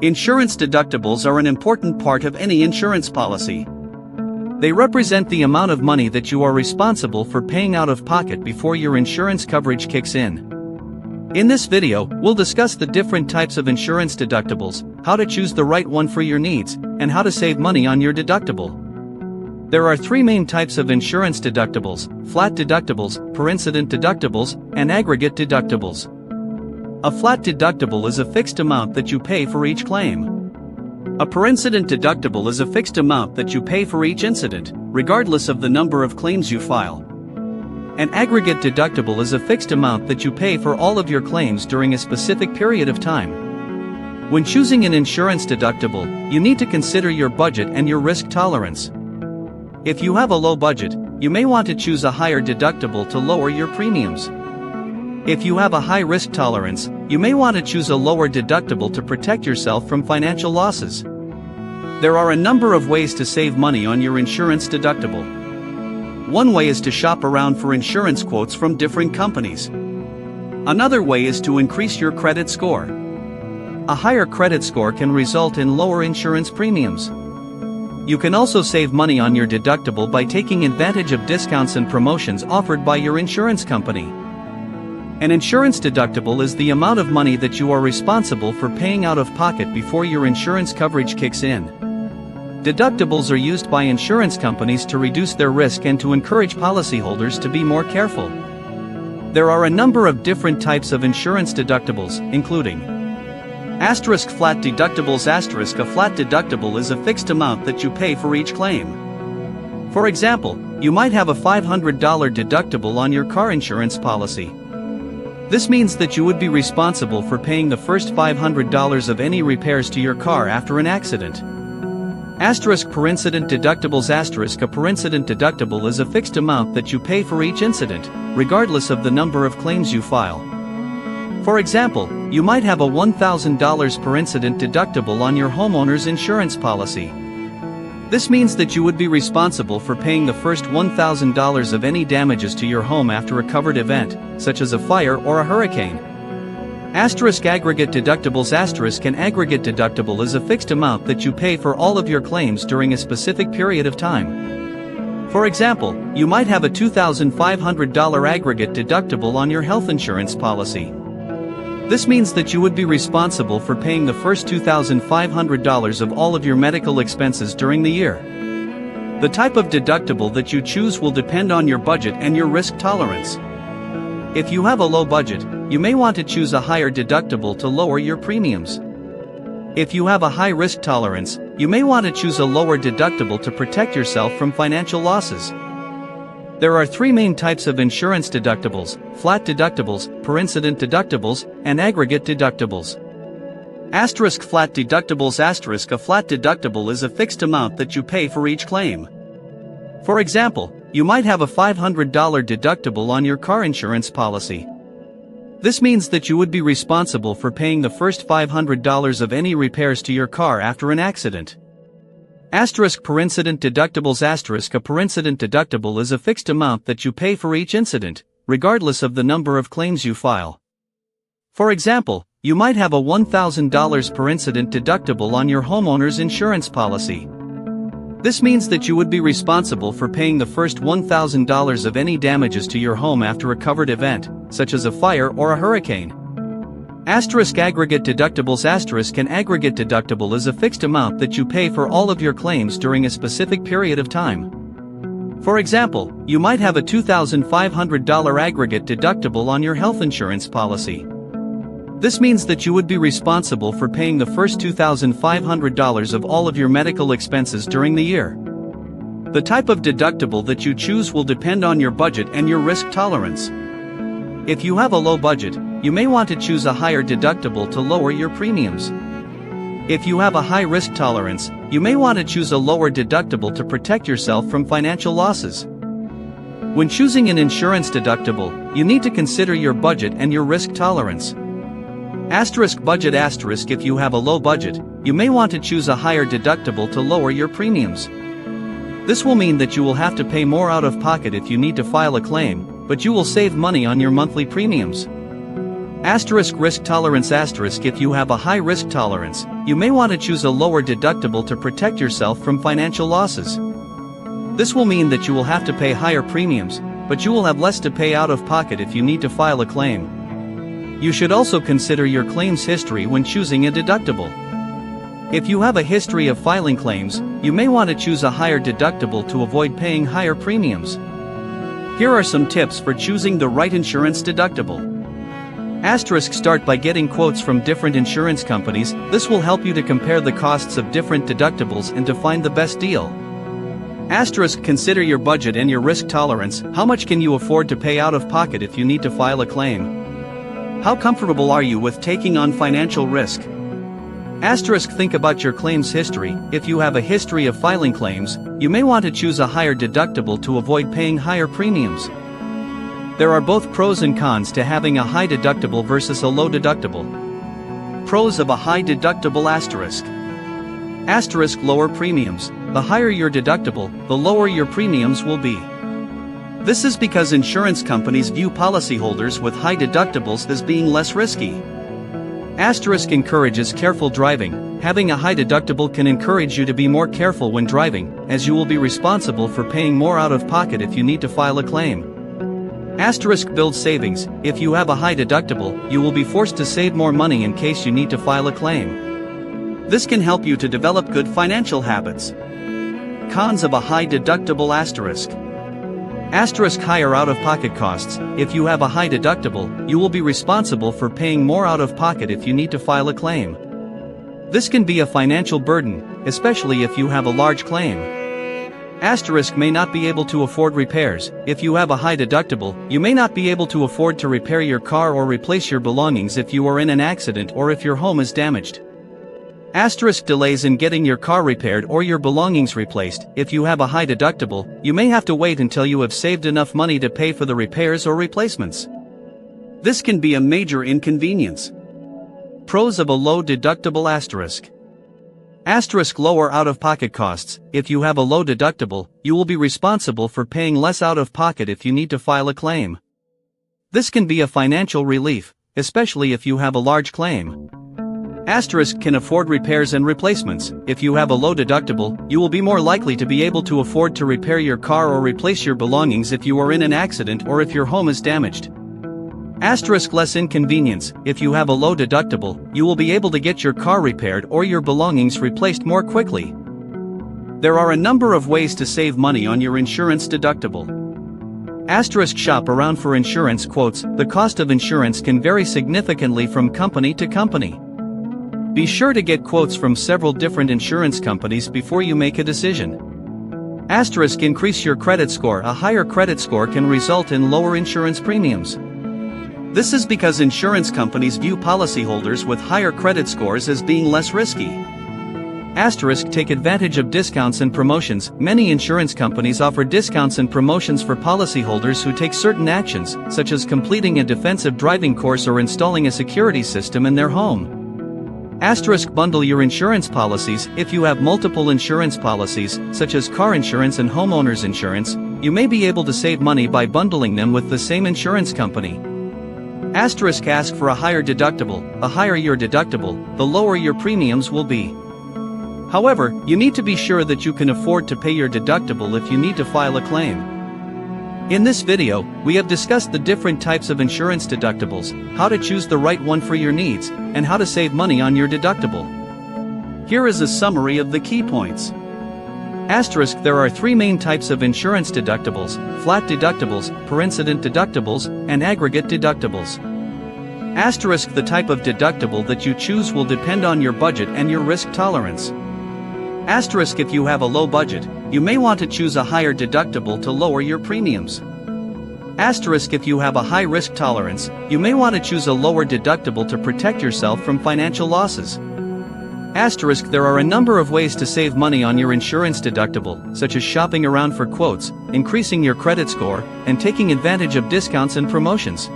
Insurance deductibles are an important part of any insurance policy. They represent the amount of money that you are responsible for paying out of pocket before your insurance coverage kicks in. In this video, we'll discuss the different types of insurance deductibles, how to choose the right one for your needs, and how to save money on your deductible. There are three main types of insurance deductibles: flat deductibles, per incident deductibles, and aggregate deductibles. A flat deductible is a fixed amount that you pay for each claim. A per incident deductible is a fixed amount that you pay for each incident, regardless of the number of claims you file. An aggregate deductible is a fixed amount that you pay for all of your claims during a specific period of time. When choosing an insurance deductible, you need to consider your budget and your risk tolerance. If you have a low budget, you may want to choose a higher deductible to lower your premiums. If you have a high risk tolerance, you may want to choose a lower deductible to protect yourself from financial losses. There are a number of ways to save money on your insurance deductible. One way is to shop around for insurance quotes from different companies. Another way is to increase your credit score. A higher credit score can result in lower insurance premiums. You can also save money on your deductible by taking advantage of discounts and promotions offered by your insurance company. An insurance deductible is the amount of money that you are responsible for paying out of pocket before your insurance coverage kicks in. Deductibles are used by insurance companies to reduce their risk and to encourage policyholders to be more careful. There are a number of different types of insurance deductibles, including flat deductibles. A flat deductible is a fixed amount that you pay for each claim. For example, you might have a $500 deductible on your car insurance policy. This means that you would be responsible for paying the first $500 of any repairs to your car after an accident. Per incident deductibles. A per incident deductible is a fixed amount that you pay for each incident, regardless of the number of claims you file. For example, you might have a $1,000 per incident deductible on your homeowner's insurance policy. This means that you would be responsible for paying the first $1,000 of any damages to your home after a covered event, such as a fire or a hurricane. Aggregate deductibles. An aggregate deductible is a fixed amount that you pay for all of your claims during a specific period of time. For example, you might have a $2,500 aggregate deductible on your health insurance policy. This means that you would be responsible for paying the first $2,500 of all of your medical expenses during the year. The type of deductible that you choose will depend on your budget and your risk tolerance. If you have a low budget, you may want to choose a higher deductible to lower your premiums. If you have a high risk tolerance, you may want to choose a lower deductible to protect yourself from financial losses. There are three main types of insurance deductibles: flat deductibles, per incident deductibles, and aggregate deductibles. Flat deductibles. A flat deductible is a fixed amount that you pay for each claim. For example, you might have a $500 deductible on your car insurance policy. This means that you would be responsible for paying the first $500 of any repairs to your car after an accident. Per incident deductibles. A per incident deductible is a fixed amount that you pay for each incident, regardless of the number of claims you file. For example, you might have a $1,000 per incident deductible on your homeowner's insurance policy. This means that you would be responsible for paying the first $1,000 of any damages to your home after a covered event, such as a fire or a hurricane. Aggregate deductibles. An aggregate deductible is a fixed amount that you pay for all of your claims during a specific period of time. For example, you might have a $2,500 aggregate deductible on your health insurance policy. This means that you would be responsible for paying the first $2,500 of all of your medical expenses during the year. The type of deductible that you choose will depend on your budget and your risk tolerance. If you have a low budget, you may want to choose a higher deductible to lower your premiums. If you have a high risk tolerance, you may want to choose a lower deductible to protect yourself from financial losses. When choosing an insurance deductible, you need to consider your budget and your risk tolerance. Budget. If you have a low budget, you may want to choose a higher deductible to lower your premiums. This will mean that you will have to pay more out of pocket if you need to file a claim, but you will save money on your monthly premiums. Asterisk risk tolerance. Asterisk if you have a high risk tolerance, you may want to choose a lower deductible to protect yourself from financial losses. This will mean that you will have to pay higher premiums, but you will have less to pay out of pocket if you need to file a claim. You should also consider your claims history when choosing a deductible. If you have a history of filing claims, you may want to choose a higher deductible to avoid paying higher premiums. Here are some tips for choosing the right insurance deductible. Asterisk start by getting quotes from different insurance companies. This will help you to compare the costs of different deductibles and to find the best deal. Asterisk consider your budget and your risk tolerance. How much can you afford to pay out of pocket if you need to file a claim? How comfortable are you with taking on financial risk? Asterisk think about your claims history. If you have a history of filing claims, you may want to choose a higher deductible to avoid paying higher premiums. There are both pros and cons to having a high deductible versus a low deductible. Pros of a high deductible. Asterisk lower premiums. The higher your deductible, the lower your premiums will be. This is because insurance companies view policyholders with high deductibles as being less risky. Asterisk encourages careful driving. Having a high deductible can encourage you to be more careful when driving, as you will be responsible for paying more out of pocket if you need to file a claim. Asterisk builds savings. If you have a high deductible, you will be forced to save more money in case you need to file a claim. This can help you to develop good financial habits. Cons of a high deductible. Asterisk higher out-of-pocket costs. If you have a high deductible, you will be responsible for paying more out of pocket if you need to file a claim. This can be a financial burden, especially if you have a large claim. Asterisk may not be able to afford repairs. If you have a high deductible, you may not be able to afford to repair your car or replace your belongings if you are in an accident or if your home is damaged. Asterisk delays in getting your car repaired or your belongings replaced. If you have a high deductible, you may have to wait until you have saved enough money to pay for the repairs or replacements. This can be a major inconvenience. Pros of a low deductible. Asterisk lower out-of-pocket costs. If you have a low deductible, you will be responsible for paying less out of pocket if you need to file a claim. This can be a financial relief, especially if you have a large claim. Asterisk can afford repairs and replacements. If you have a low deductible, you will be more likely to be able to afford to repair your car or replace your belongings if you are in an accident or if your home is damaged. Asterisk less inconvenience. If you have a low deductible, you will be able to get your car repaired or your belongings replaced more quickly. There are a number of ways to save money on your insurance deductible. Asterisk shop around for insurance quotes. The cost of insurance can vary significantly from company to company. Be sure to get quotes from several different insurance companies before you make a decision. Asterisk increase your credit score. A higher credit score can result in lower insurance premiums. This is because insurance companies view policyholders with higher credit scores as being less risky. Asterisk take advantage of discounts and promotions. Many insurance companies offer discounts and promotions for policyholders who take certain actions, such as completing a defensive driving course or installing a security system in their home. Asterisk bundle your insurance policies. If you have multiple insurance policies, such as car insurance and homeowners insurance, you may be able to save money by bundling them with the same insurance company. Asterisk ask for a higher deductible. The higher your deductible, the lower your premiums will be. However, you need to be sure that you can afford to pay your deductible if you need to file a claim. In this video, we have discussed the different types of insurance deductibles, how to choose the right one for your needs, and how to save money on your deductible. Here is a summary of the key points. Asterisk there are three main types of insurance deductibles: flat deductibles, per incident deductibles, and aggregate deductibles. Asterisk the type of deductible that you choose will depend on your budget and your risk tolerance. Asterisk if you have a low budget, you may want to choose a higher deductible to lower your premiums. Asterisk if you have a high risk tolerance, you may want to choose a lower deductible to protect yourself from financial losses. Asterisk there are a number of ways to save money on your insurance deductible, such as shopping around for quotes, increasing your credit score, and taking advantage of discounts and promotions.